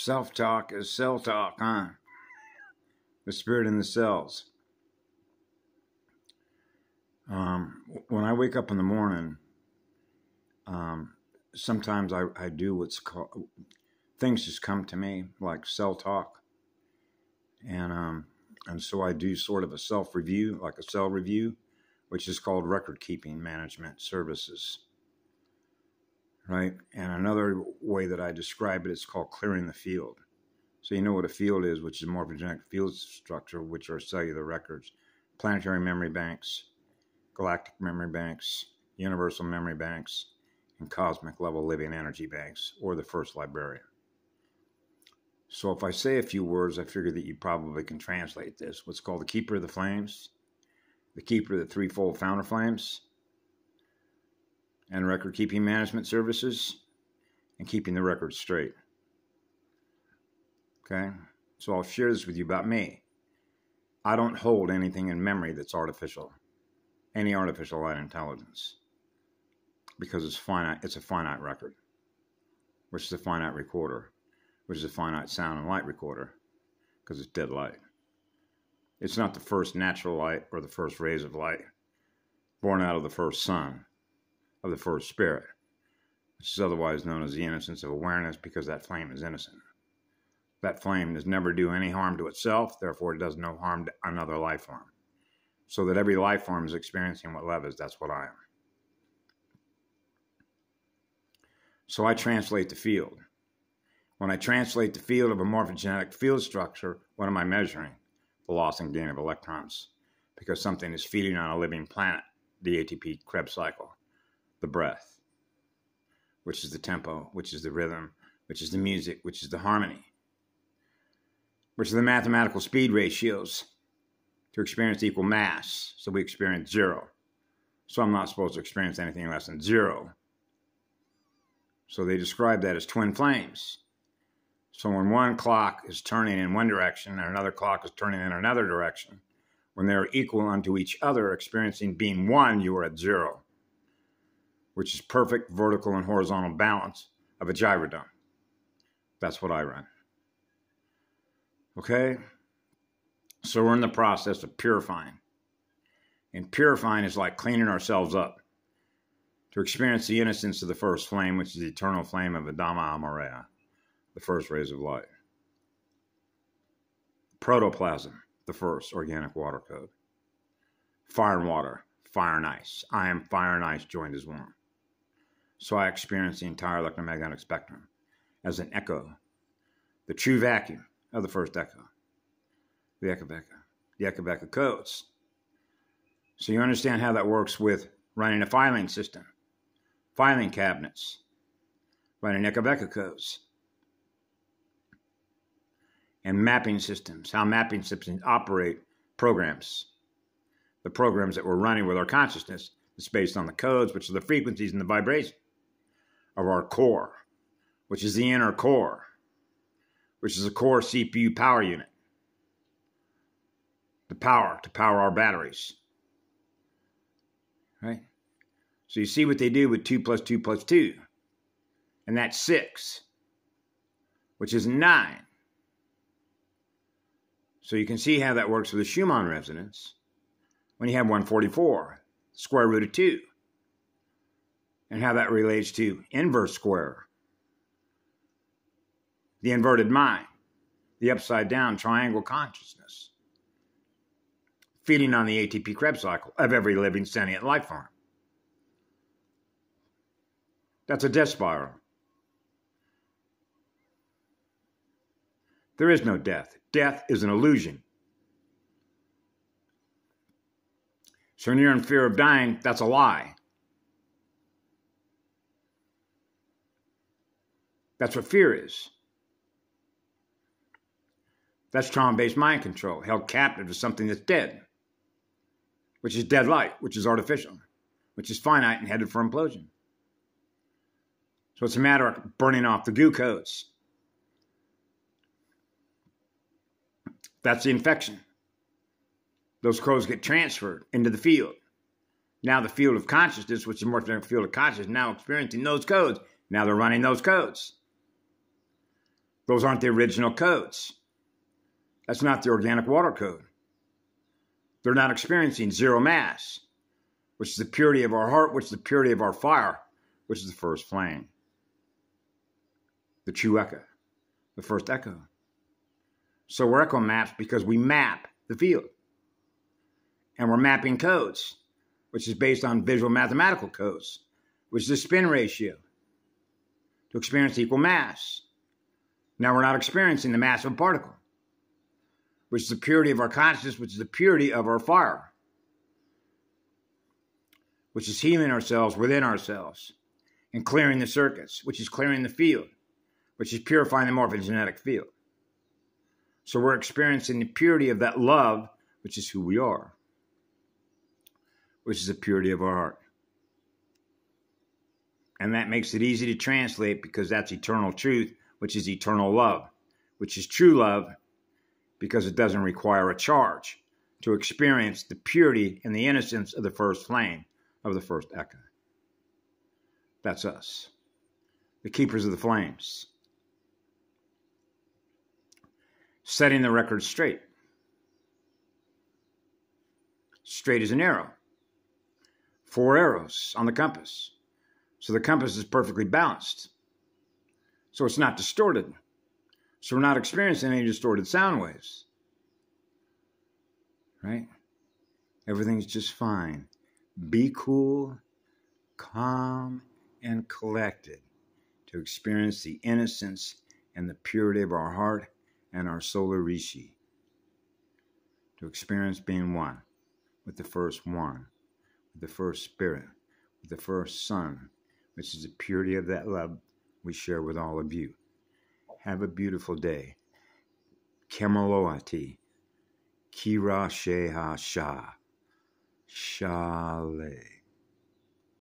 Self-talk is cell talk, huh? The spirit in the cells. When I wake up in the morning, sometimes I do what's called, things just come to me, like cell talk. And so I do sort of a self-review, like a cell review, which is called record-keeping management services. Right? And another way that I describe it is called clearing the field. So you know what a field is, which is a morphogenetic field structure, which are cellular records, planetary memory banks, galactic memory banks, universal memory banks, and cosmic level living energy banks, or the first librarian. So if I say a few words, I figure that you probably can translate this. What's called the keeper of the flames, the keeper of the threefold founder flames, and record-keeping management services, and keeping the record straight. Okay? So I'll share this with you about me. I don't hold anything in memory that's artificial, any artificial light intelligence, because it's finite. It's a finite record, which is a finite recorder, which is a finite sound and light recorder, because it's dead light. It's not the first natural light or the first rays of light born out of the first sun, of the first spirit, which is otherwise known as the innocence of awareness, because that flame is innocent. That flame does never do any harm to itself, therefore it does no harm to another life form. So that every life form is experiencing what love is, that's what I am. So I translate the field. When I translate the field of a morphogenetic field structure, what am I measuring? The loss and gain of electrons. Because something is feeding on a living planet, the ATP Krebs cycle. The breath, which is the tempo, which is the rhythm, which is the music, which is the harmony, which are the mathematical speed ratios to experience equal mass. So we experience zero. So I'm not supposed to experience anything less than zero. So they describe that as twin flames. So when one clock is turning in one direction and another clock is turning in another direction, when they're equal unto each other, experiencing being one, you are at zero, which is perfect vertical and horizontal balance of a gyrodome. That's what I run. Okay? So we're in the process of purifying. And purifying is like cleaning ourselves up to experience the innocence of the first flame, which is the eternal flame of Adama Amorea, the first rays of light. Protoplasm, the first organic water code. Fire and water, fire and ice. I am fire and ice joined as one. So I experience the entire electromagnetic spectrum as an echo, the true vacuum of the first echo, the Echavecca codes. So you understand how that works with running a filing system, filing cabinets, running Echavecca codes, and mapping systems, how mapping systems operate programs, the programs that we're running with our consciousness is based on the codes, which are the frequencies and the vibration of our core, which is the inner core, which is a core CPU power unit. The power to power our batteries. Right? So you see what they do with 2 + 2 + 2. And that's 6, which is 9. So you can see how that works with the Schumann resonance when you have 144, square root of 2. And how that relates to inverse square, the inverted mind, the upside down triangle consciousness, feeding on the ATP Krebs cycle of every living sentient life form. That's a death spiral. There is no death. Death is an illusion. So when you're in fear of dying, that's a lie. That's what fear is. That's trauma-based mind control, held captive to something that's dead, which is dead light, which is artificial, which is finite and headed for implosion. So it's a matter of burning off the goo codes. That's the infection. Those codes get transferred into the field. Now the field of consciousness, which is more than a field of consciousness, now experiencing those codes. Now they're running those codes. Those aren't the original codes. That's not the organic water code. They're not experiencing zero mass, which is the purity of our heart, which is the purity of our fire, which is the first flame. The true echo, the first echo. So we're echo maps because we map the field. And we're mapping codes, which is based on visual mathematical codes, which is the spin ratio to experience equal mass. Now we're not experiencing the mass of a particle, which is the purity of our consciousness, which is the purity of our fire, which is healing ourselves within ourselves and clearing the circuits, which is clearing the field, which is purifying the morphogenetic field. So we're experiencing the purity of that love, which is who we are, which is the purity of our heart. And that makes it easy to translate because that's eternal truth, which is eternal love, which is true love because it doesn't require a charge to experience the purity and the innocence of the first flame of the first echo. That's us, the keepers of the flames. Setting the record straight. Straight as an arrow. 4 arrows on the compass. So the compass is perfectly balanced. So it's not distorted. So we're not experiencing any distorted sound waves. Right? Everything's just fine. Be cool, calm, and collected to experience the innocence and the purity of our heart and our solar rishi. To experience being one with the first one, with the first spirit, with the first sun, which is the purity of that love we share with all of you. Have a beautiful day. Kemaloati. Kira Sheha Shah. Shale.